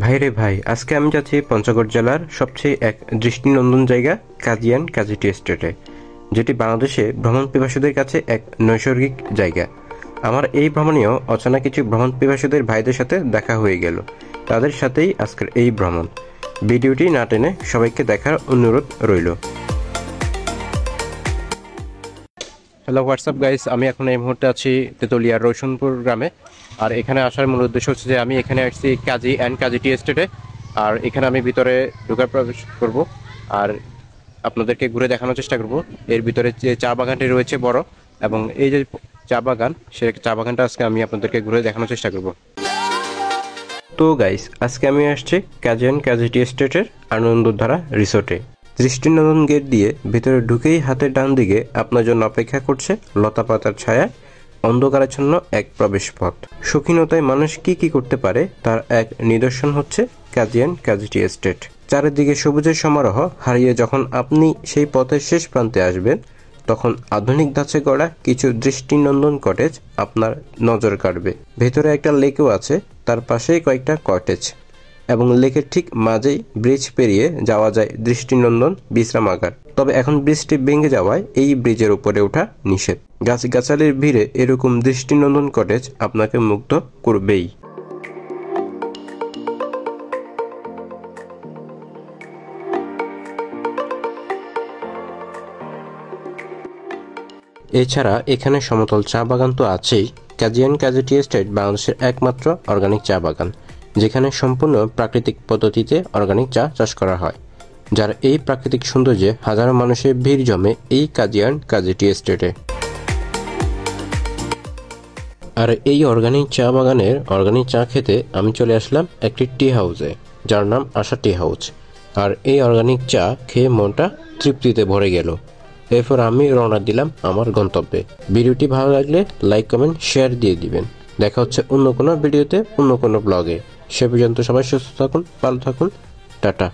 ভাইরে ভাই, আজকে আমি যাচ্ছি পঞ্চগড় জেলার সবচেয়ে এক দৃষ্টিনন্দন জায়গা কাজিয়ান কাজিটি এস্টেটে, যেটি বাংলাদেশে ভ্রমণ পিপাসুদের কাছে এক নৈসর্গিক জায়গা। আমার এই ভ্রমণেও অচেনা কিছু ভ্রমণ পিপাসুদের ভাইদের সাথে দেখা হয়ে গেল। তাদের সাথেই আজকের এই ভ্রমণ। ভিডিওটি না টেনে সবাইকে দেখার অনুরোধ রইল। হ্যালো হোয়াটসঅ্যাপ গাইস, আমি এখন এই মুহূর্তে আছি তেতুলিয়ার রৌশনপুর গ্রামে। আর এখানে আসার মূল উদ্দেশ্য হচ্ছে যে আমি এখানে আসছি কাজী অ্যান্ড কাজী টি এস্টেটে। আর এখানে আমি ভিতরে ঢোকার প্রবেশ করব আর আপনাদেরকে ঘুরে দেখানোর চেষ্টা করব। এর ভিতরে যে চা বাগানটি রয়েছে বড়, এবং এই যে চা বাগান, সে চা বাগানটা আজকে আমি আপনাদেরকে ঘুরে দেখানোর চেষ্টা করব। তো গাইস, আজকে আমি আসছি কাজী অ্যান্ড কাজী টি এস্টেটের আনন্দধারা রিসোর্টে। দৃষ্টিনন্দন গেট দিয়ে ভিতরে ঢুকেই হাতের ডান দিকে আপনার জন্য অপেক্ষা করছে লতাপাতার ছায়া, অন্ধকারাচ্ছন্ন এক প্রবেশ পথ। শৌখিনতায় মানুষ কি করতে পারে তার এক নিদর্শন হচ্ছে কাজী অ্যান্ড কাজী টি এস্টেট। চারিদিকে সবুজের সমারোহ হারিয়ে যখন আপনি সেই পথের শেষ প্রান্তে আসবেন, তখন আধুনিক ধাঁচে গড়া কিছু দৃষ্টিনন্দন কটেজ আপনার নজর কাড়বে। ভেতরে একটা লেকও আছে, তার পাশেই কয়েকটা কটেজ, এবং লেকের ঠিক মাঝেই ব্রিজ পেরিয়ে যাওয়া যায় দৃষ্টিনন্দন বিশ্রামাগার। তবে এখন ব্রিজটি ভেঙে যাওয়ায় এই ব্রিজের উপরে ওঠা নিষেধ। গাছগাছালির ভিড়ে এরকম দৃষ্টিনন্দন কটেজ আপনাকে মুগ্ধ করবেই। এছাড়া এখানে সমতল চা বাগান তো আছেই। কাজী অ্যান্ড কাজী টি এস্টেট বাংলাদেশের একমাত্র অর্গানিক চা বাগান, যেখানে সম্পূর্ণ প্রাকৃতিক পদ্ধতিতে অর্গানিক চা চাষ করা হয়, যার এই প্রাকৃতিক সৌন্দর্যে হাজারো মানুষের ভিড় জমে এই কাজী অ্যান্ড কাজী টি এস্টেটে। আর এই অর্গানিক চা বাগানের অর্গানিক চা খেতে আমি চলে আসলাম একটি টি হাউসে, যার নাম আশা টি হাউস। আর এই অর্গানিক চা খেয়ে মনটা তৃপ্তিতে ভরে গেল। এরপর আমি রওনা দিলাম আমার গন্তব্যে। ভিডিওটি ভালো লাগলে লাইক, কমেন্ট, শেয়ার দিয়ে দিবেন। দেখা হচ্ছে অন্য কোনো ভিডিওতে, অন্য কোনো ব্লগে। সে পর্যন্ত সবাই সুস্থ থাকুন, ভালো থাকুন, টাটা।